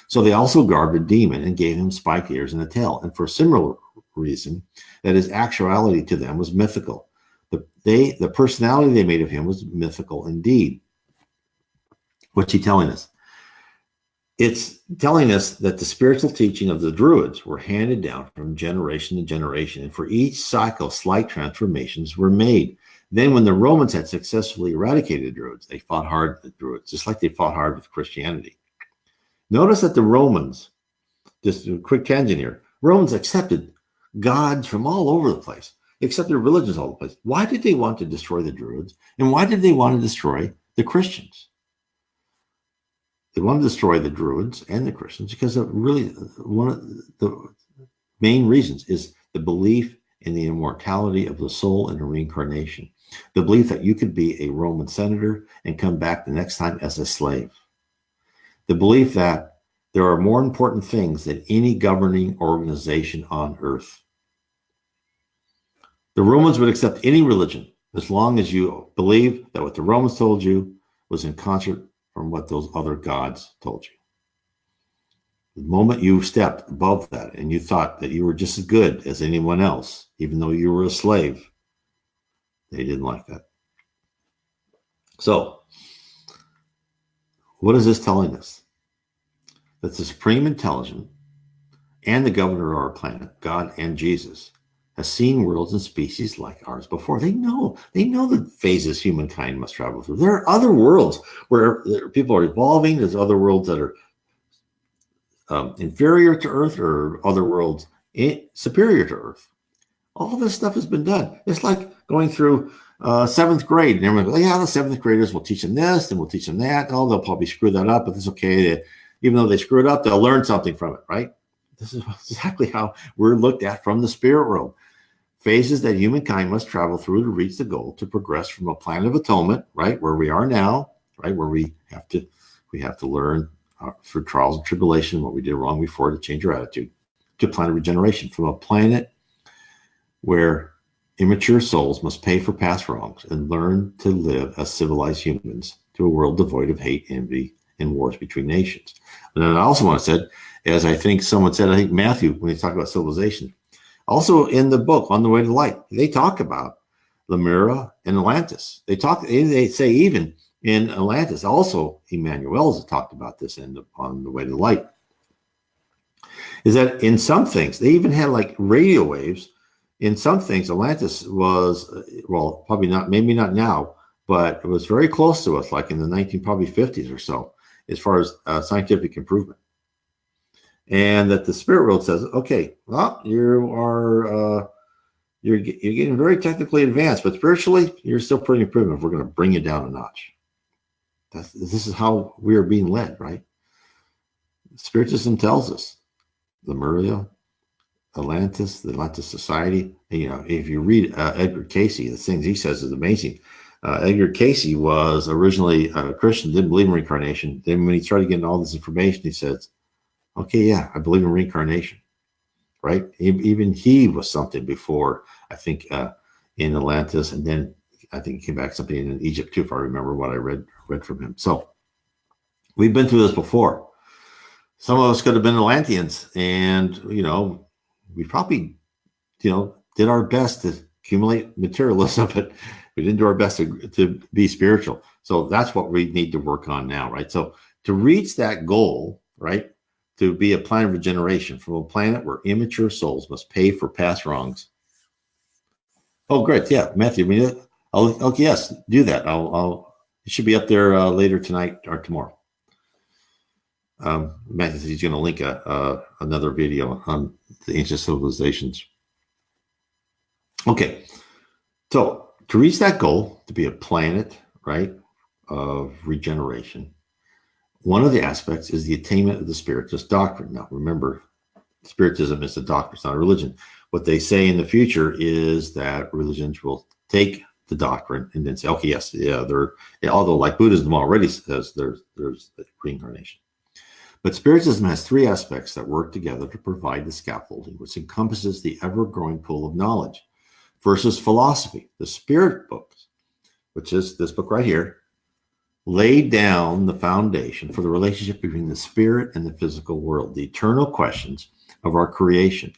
So they also garbed a demon and gave him spiked ears and a tail, and for a similar reason, that his actuality to them was mythical. The personality they made of him was mythical indeed. What's he telling us? It's telling us that the spiritual teaching of the Druids were handed down from generation to generation, and for each cycle, slight transformations were made. Then when the Romans had successfully eradicated the Druids, they fought hard with the Druids, just like they fought hard with Christianity. Notice that the Romans, just a quick tangent here, Romans accepted gods from all over the place, accepted religions all over the place. Why did they want to destroy the Druids? And why did they want to destroy the Christians? They wanted to destroy the Druids and the Christians because of really one of the main reasons is the belief in the immortality of the soul and the reincarnation. The belief that you could be a Roman senator and come back the next time as a slave. The belief that there are more important things than any governing organization on earth. The Romans would accept any religion as long as you believe that what the Romans told you was in concert from what those other gods told you. The moment you stepped above that and you thought that you were just as good as anyone else, even though you were a slave, they didn't like that. So, what is this telling us? That the Supreme Intelligence and the governor of our planet, God and Jesus, has seen worlds and species like ours before. They know the phases humankind must travel through. There are other worlds where people are evolving. There's other worlds that are inferior to Earth, or other worlds superior to Earth. All this stuff has been done. It's like going through seventh grade, and everyone goes, "Yeah, the seventh graders will teach them this, and we'll teach them that. Oh, they'll probably screw that up, but it's okay. Even though they screw it up, they'll learn something from it, right?" This is exactly how we're looked at from the spirit world. Phases that humankind must travel through to reach the goal to progress from a plan of atonement, right, where we are now, right, where we have to learn through trials and tribulation what we did wrong before to change our attitude, to a plan of regeneration from a planet where immature souls must pay for past wrongs and learn to live as civilized humans to a world devoid of hate, envy, and wars between nations. And then I also want to say, as I think someone said, I think Matthew, when he talked about civilization, also in the book On the Way to Light, they talk about Lemuria and Atlantis. They say even in Atlantis, also Emmanuel has talked about this On the Way to Light, is that in some things, they even had like radio waves. In some things, Atlantis was, well, probably not, maybe not now, but it was very close to us, like in the 1950s or so, as far as scientific improvement. And that the spirit world says, okay, well, you're getting very technically advanced, but spiritually, you're still pretty primitive. We're going to bring you down a notch. This is how we are being led, right? Spiritism tells us, Lemuria, Atlantis, the Atlantis Society. You know, if you read Edgar Cayce, the things he says is amazing. Edgar Cayce was originally a Christian, didn't believe in reincarnation. Then when he started getting all this information, he says, okay, yeah, I believe in reincarnation, right? Even he was something before, I think, in Atlantis, and then I think he came back something in Egypt too, if I remember what I read from him. So we've been through this before. Some of us could have been Atlanteans, and, you know, we probably, you know, did our best to accumulate materialism, but we didn't do our best to be spiritual. So that's what we need to work on now, right? So To reach that goal, right, to be a planet of regeneration from a planet where immature souls must pay for past wrongs. Oh, great. Yeah, Matthew, okay, yes, do that. It should be up there later tonight or tomorrow. Matthew says he's going to link another video on the ancient civilizations. Okay, so to reach that goal, to be a planet, right, of regeneration, one of the aspects is the attainment of the Spiritist doctrine. Now, remember, Spiritism is a doctrine, it's not a religion. What they say in the future is that religions will take the doctrine and then say, okay, yes, yeah, although like Buddhism already says there's reincarnation. But Spiritism has three aspects that work together to provide the scaffolding, which encompasses the ever-growing pool of knowledge. First is philosophy. The Spirit books, which is this book right here, laid down the foundation for the relationship between the spirit and the physical world, the eternal questions of our creation.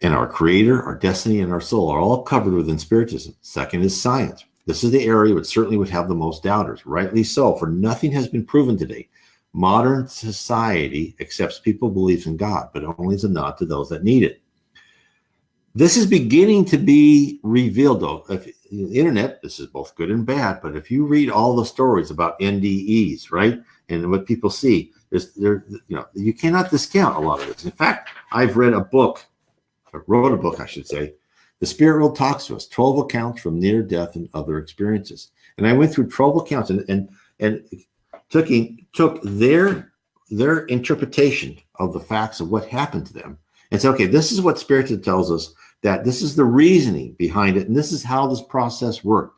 And our creator, our destiny, and our soul are all covered within Spiritism. Second is science. This is the area which certainly would have the most doubters, rightly so, for nothing has been proven today. Modern society accepts people's beliefs in God, but only as a nod to those that need it. This is beginning to be revealed, though. If the internet, this is both good and bad, but if you read all the stories about NDEs, right, and what people see, you cannot discount a lot of this. In fact, I've read a book, or wrote a book, I should say, The Spirit World Talks to Us, 12 accounts from near death and other experiences. And I went through 12 accounts and took their interpretation of the facts of what happened to them and said, okay, this is what Spiritism tells us, that this is the reasoning behind it, and this is how this process worked.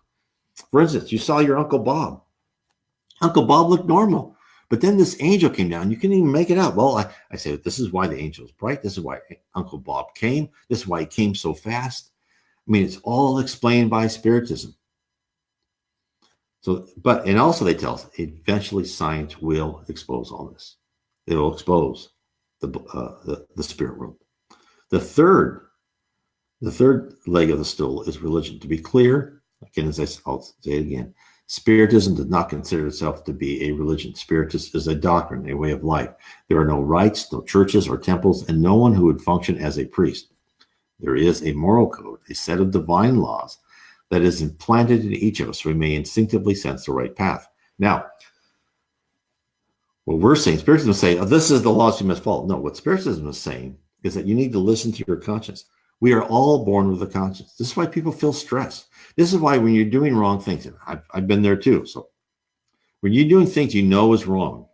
For instance, you saw your Uncle Bob. Uncle Bob looked normal, but then this angel came down. You couldn't even make it out. Well, I said, this is why the angel was bright. This is why Uncle Bob came. This is why he came so fast. I mean, it's all explained by Spiritism. So, and also they tell us eventually science will expose all this. It will expose the spirit world. The third leg of the stool is religion. To be clear, again, I'll say it again, Spiritism does not consider itself to be a religion. Spiritism is a doctrine, a way of life. There are no rites, no churches or temples, and no one who would function as a priest. There is a moral code, a set of divine laws that is implanted in each of us so we may instinctively sense the right path. Now, what we're saying, Spiritism is saying, this is the laws you must follow. No, what Spiritism is saying is that you need to listen to your conscience. We are all born with a conscience. This is why people feel stress. This is why when you're doing wrong things, and I've been there too. So when you're doing things you know is wrong,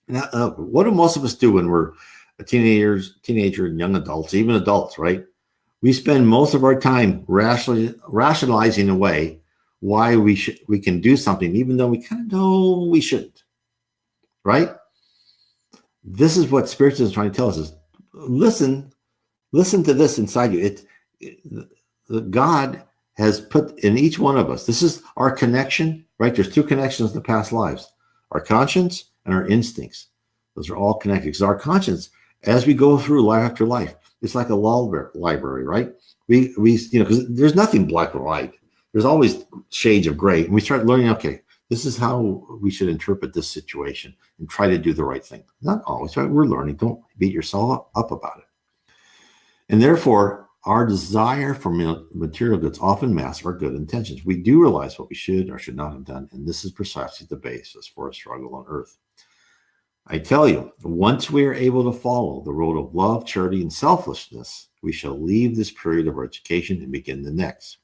now, what do most of us do when we're teenager and young adults, even adults, right? We spend most of our time rationalizing away why we can do something, even though we kind of know we shouldn't, right? This is what Spiritism is trying to tell us: is listen to this inside you. God has put in each one of us. This is our connection, right? There's two connections in the past lives: our conscience and our instincts. Those are all connected. Because our conscience, as we go through life after life, it's like a law library, right? We because there's nothing black or white. There's always shades of gray. And we start learning, okay, this is how we should interpret this situation and try to do the right thing. Not always, right? We're learning. Don't beat yourself up about it. And therefore, our desire for material goods often masks our good intentions. We do realize what we should or should not have done, and this is precisely the basis for a struggle on earth. I tell you, once we are able to follow the road of love, charity, and selflessness, we shall leave this period of our education and begin the next.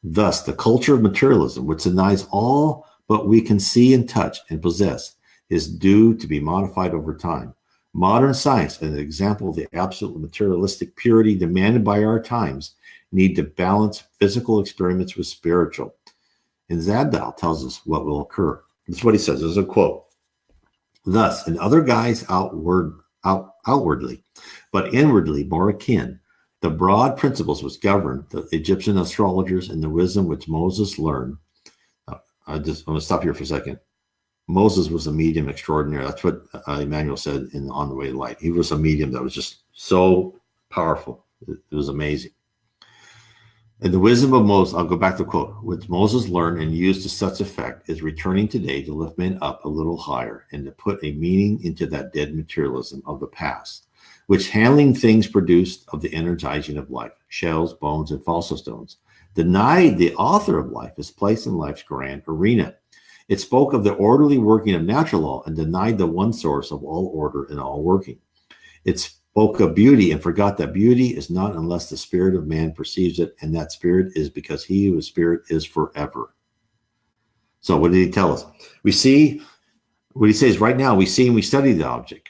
Thus, the culture of materialism, which denies all but we can see and touch and possess, is due to be modified over time. Modern science, an example of the absolute materialistic purity demanded by our times, need to balance physical experiments with spiritual. And Zadal tells us what will occur. This is what he says. This is a quote. Thus, in other guise outwardly, but inwardly more akin, the broad principles which govern the Egyptian astrologers and the wisdom which Moses learned. I'm going to stop here for a second. Moses was a medium extraordinary. That's what Emmanuel said in On the Way to Light. He was a medium that was just so powerful. It was amazing. And the wisdom of Moses, I'll go back to the quote, which Moses learned and used to such effect is returning today to lift men up a little higher and to put a meaning into that dead materialism of the past, which handling things produced of the energizing of life, shells, bones, and fossil stones, denied the author of life his place in life's grand arena. It spoke of the orderly working of natural law and denied the one source of all order and all working. It spoke of beauty and forgot that beauty is not unless the spirit of man perceives it, and that spirit is because he who is spirit is forever. So what did he tell us? We see, what he says right now, we see and we study the object,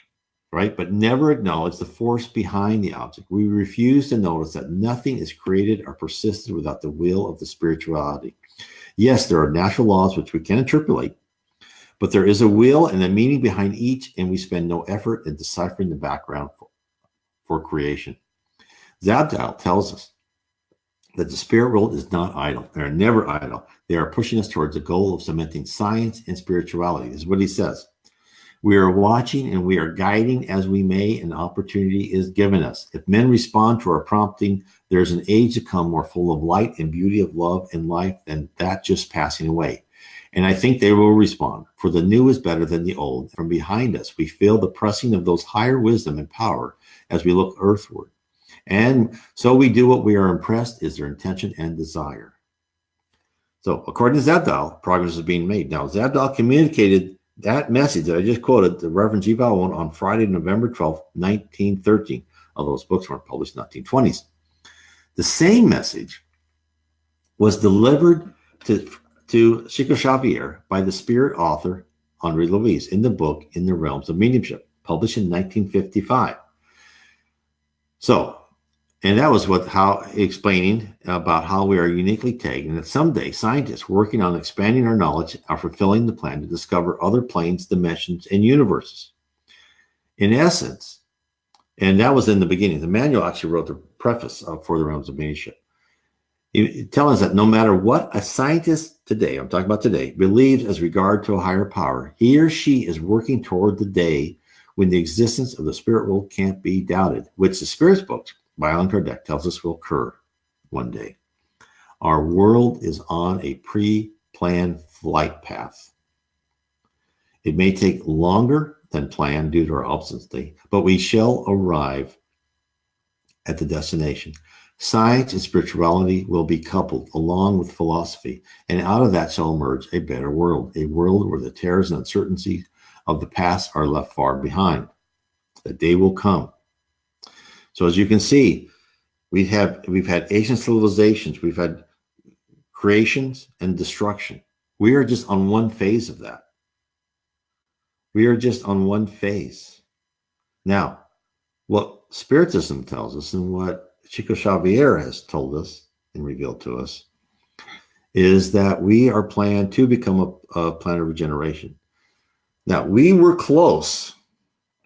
right? But never acknowledge the force behind the object. We refuse to notice that nothing is created or persisted without the will of the spirituality. Yes, there are natural laws which we can interpolate, but there is a will and a meaning behind each, and we spend no effort in deciphering the background for creation. Zabdiel tells us that the spirit world is not idle. They are never idle. They are pushing us towards the goal of cementing science and spirituality. This is what he says. We are watching and we are guiding as we may, and opportunity is given us. If men respond to our prompting, there's an age to come more full of light and beauty of love and life than that just passing away. And I think they will respond, for the new is better than the old. From behind us, we feel the pressing of those higher wisdom and power as we look earthward. And so we do what we are impressed is their intention and desire. So according to Zabdiel, progress is being made. Now, Zabdiel communicated that message that I just quoted to Reverend G. Vallone on Friday, November 12, 1913, although those books weren't published in the 1920s. The same message was delivered to Chico Xavier by the spirit author Andre Luis in the book In the Realms of Mediumship, published in 1955. So, and that was explaining about how we are uniquely tagged, and that someday scientists working on expanding our knowledge are fulfilling the plan to discover other planes, dimensions, and universes. In essence, and that was in the beginning. The manual actually wrote the preface for the Realms of Mediumship, telling us that no matter what a scientist today, I'm talking about today, believes as regard to a higher power, he or she is working toward the day when the existence of the spirit world can't be doubted, which the Spirits books by Allan Kardec tells us will occur one day. Our world is on a pre-planned flight path. It may take longer than planned due to our obstinacy, but we shall arrive at the destination. Science and spirituality will be coupled along with philosophy, and out of that shall emerge a better world, a world where the terrors and uncertainties of the past are left far behind. The day will come. So as you can see, we've had ancient civilizations, we've had creations and destruction. We are just on one phase of that. We are just on one phase. Now, what Spiritism tells us and what Chico Xavier has told us and revealed to us is that we are planned to become a planet of regeneration. Now, we were close,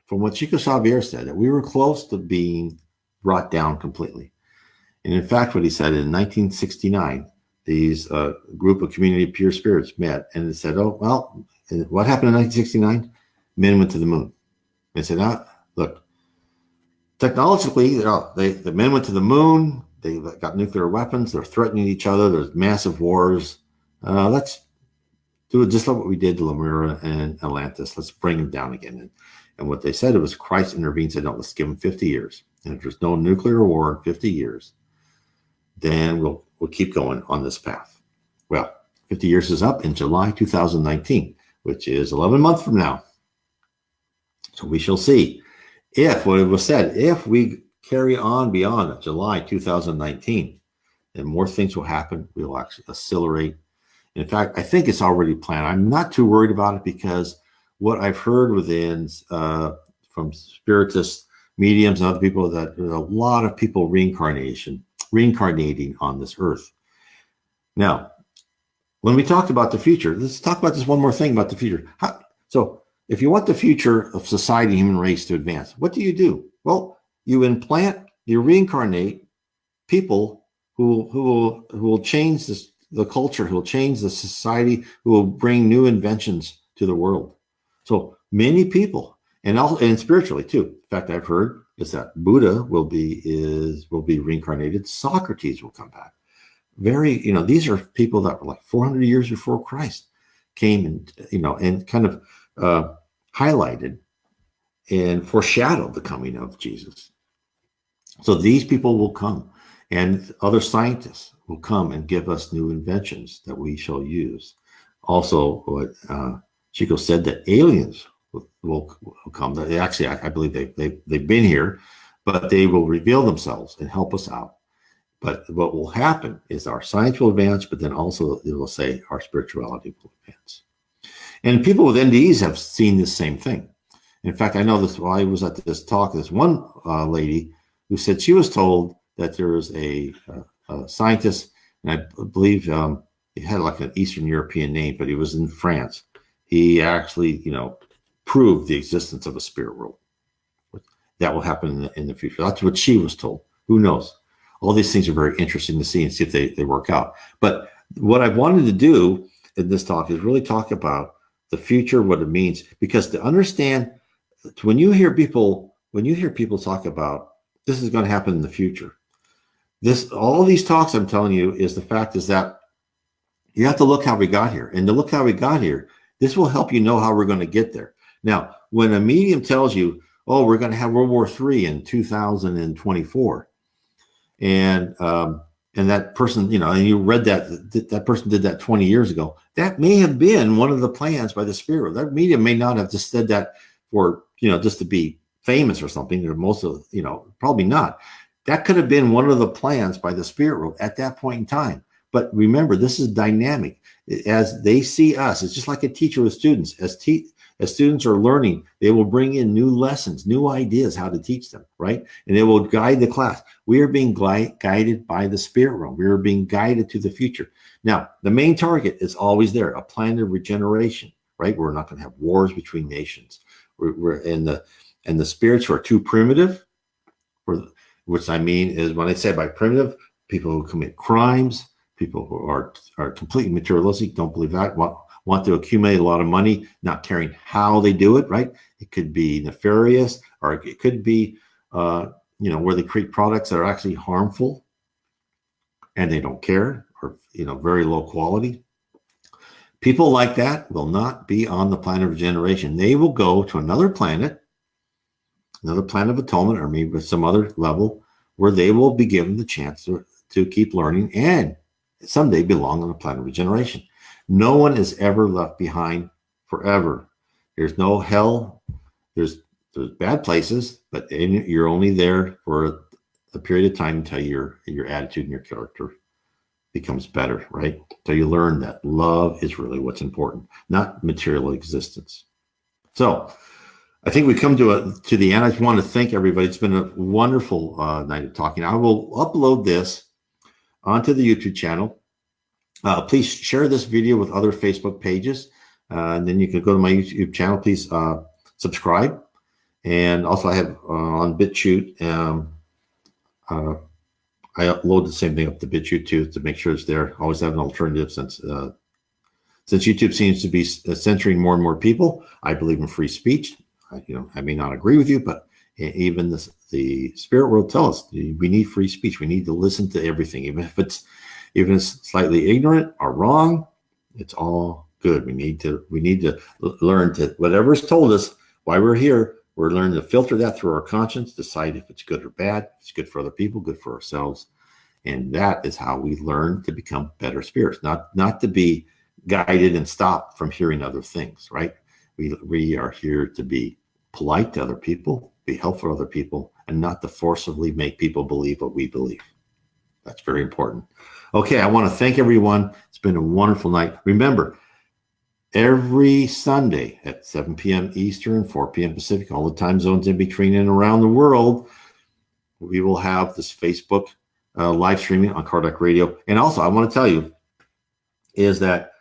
from what Chico Xavier said, that we were close to being brought down completely. And in fact, what he said in 1969, these group of community pure spirits met and said, oh, well, what happened in 1969? Men went to the moon. They said, look, technologically, the men went to the moon. They got nuclear weapons. They're threatening each other. There's massive wars. Let's do it just like what we did to Lemuria and Atlantis. Let's bring them down again. And what they said, it was Christ intervened, said, no, let's give them 50 years. And if there's no nuclear war in 50 years, then we'll keep going on this path. Well, 50 years is up in July 2019, which is 11 months from now. So we shall see if what it was said, if we carry on beyond July 2019, then more things will happen. We will actually accelerate. In fact, I think it's already planned. I'm not too worried about it because what I've heard within from spiritist mediums and other people, that there's a lot of people reincarnating on this earth. Now, when we talked about the future, let's talk about this one more thing about the future. So if you want the future of society, human race to advance, what do? Well, you reincarnate people who will change the culture, who will change the society, who will bring new inventions to the world. So many people, and spiritually too. In fact, I've heard is that Buddha will be reincarnated. Socrates will come back. very, these are people that were like 400 years before Christ came and, and kind of highlighted and foreshadowed the coming of Jesus. So these people will come, and other scientists will come and give us new inventions that we shall use. Also, what Chico said, that aliens will come. Actually, I believe they've been here, but they will reveal themselves and help us out. But what will happen is our science will advance, but then also it will say our spirituality will advance. And people with NDEs have seen the same thing. In fact, I know this while I was at this talk, this one lady who said she was told that there was a scientist, and I believe he had like an Eastern European name, but he was in France. He actually, proved the existence of a spirit world. That will happen in the future. That's what she was told. Who knows? All these things are very interesting to see and see if they work out. But what I wanted to do in this talk is really talk about the future, what it means, because to understand, when you hear people talk about this is going to happen in the future, all these talks I'm telling you is that you have to look how we got here. And to look how we got here, this will help you know how we're going to get there. Now, when a medium tells you, oh, we're going to have World War III in 2024, and that person, and you read that person did that 20 years ago, that may have been one of the plans by the spirit. That medium may not have just said that for, just to be famous or something, or most of, probably not. That could have been one of the plans by the spirit world at that point in time. But remember, this is dynamic. As they see us, it's just like a teacher with students. As students are learning, they will bring in new lessons, new ideas how to teach them, right? And they will guide the class. We are being guided by the spirit realm. We are being guided to the future. Now, the main target is always there, a plan of regeneration, right? We're not going to have wars between nations. We're in the spirits who are too primitive, which I mean is when I say by primitive, people who commit crimes, people who are completely materialistic, don't believe that, want to accumulate a lot of money, not caring how they do it, right? It could be nefarious, or it could be, where they create products that are actually harmful and they don't care, or, very low quality. People like that will not be on the planet of regeneration. They will go to another planet of atonement, or maybe some other level where they will be given the chance to keep learning and someday belong on the planet of regeneration. No one is ever left behind forever. There's no hell. There's bad places, but you're only there for a period of time until your attitude and your character becomes better, right? So you learn that love is really what's important, not material existence. So I think we come to the end. I just want to thank everybody. It's been a wonderful night of talking. I will upload this onto the YouTube channel. Please share this video with other Facebook pages. And then you can go to my YouTube channel. Please subscribe. And also I have on BitChute, I upload the same thing up to BitChute too, to make sure it's there. Always have an alternative since YouTube seems to be censoring more and more people. I believe in free speech. I may not agree with you, but even the spirit world tells us we need free speech. We need to listen to everything, even if it's slightly ignorant or wrong. It's all good. We need to learn to, whatever's told us why we're here. We're learning to filter that through our conscience, decide if it's good or bad, if it's good for other people, good for ourselves. And that is how we learn to become better spirits, not to be guided and stopped from hearing other things, right? We are here to be polite to other people, be helpful to other people, and not to forcibly make people believe what we believe. That's very important. Okay, I want to thank everyone. It's been a wonderful night. Remember, every Sunday at 7 p.m. Eastern, 4 p.m. Pacific, all the time zones in between and around the world, we will have this Facebook live streaming on Kardec Radio. And also, I want to tell you is that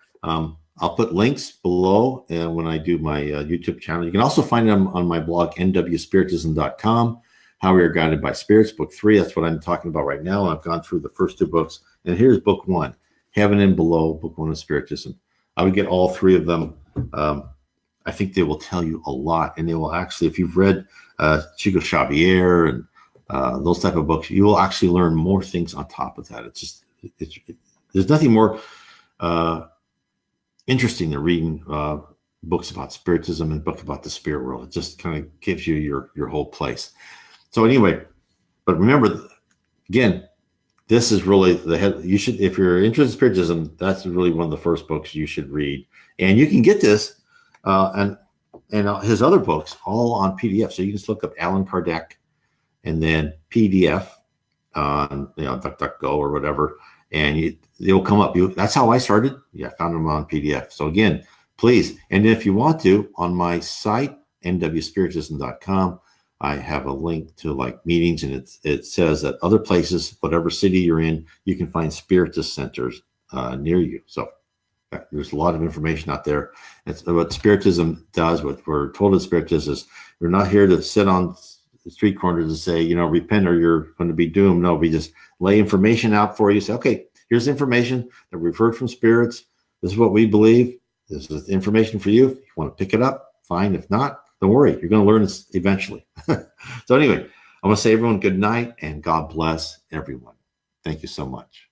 I'll put links below when I do my YouTube channel. You can also find them on my blog, nwspiritism.com, How We Are Guided by Spirits, Book 3. That's what I'm talking about right now. I've gone through the first two books. And here's Book 1, Heaven and Below, Book 1 of Spiritism. I would get all three of them. I think they will tell you a lot. And they will actually, if you've read Chico Xavier and those type of books, you will actually learn more things on top of that. there's nothing more interesting than reading books about spiritism and books about the spirit world. It just kind of gives you your whole place. So anyway, but remember, again, this is really the head. You should, if you're interested in spiritism, that's really one of the first books you should read. And you can get this and his other books all on PDF. So you can just look up Allan Kardec and then PDF on DuckDuckGo or whatever, and they'll come up. That's how I started. Yeah, I found them on PDF. So again, please, and if you want to, on my site, nwspiritism.com, I have a link to like meetings, and it says that other places, whatever city you're in, you can find spiritist centers near you. So there's a lot of information out there. It's what spiritism does. What we're told in spiritism is we're not here to sit on the street corners and say, repent or you're going to be doomed. No, we just lay information out for you. Say, okay, here's information that we've heard from spirits. This is what we believe. This is information for you. If you want to pick it up, fine. If not, don't worry. You're going to learn this eventually. So anyway, I want to say everyone good night and God bless everyone. Thank you so much.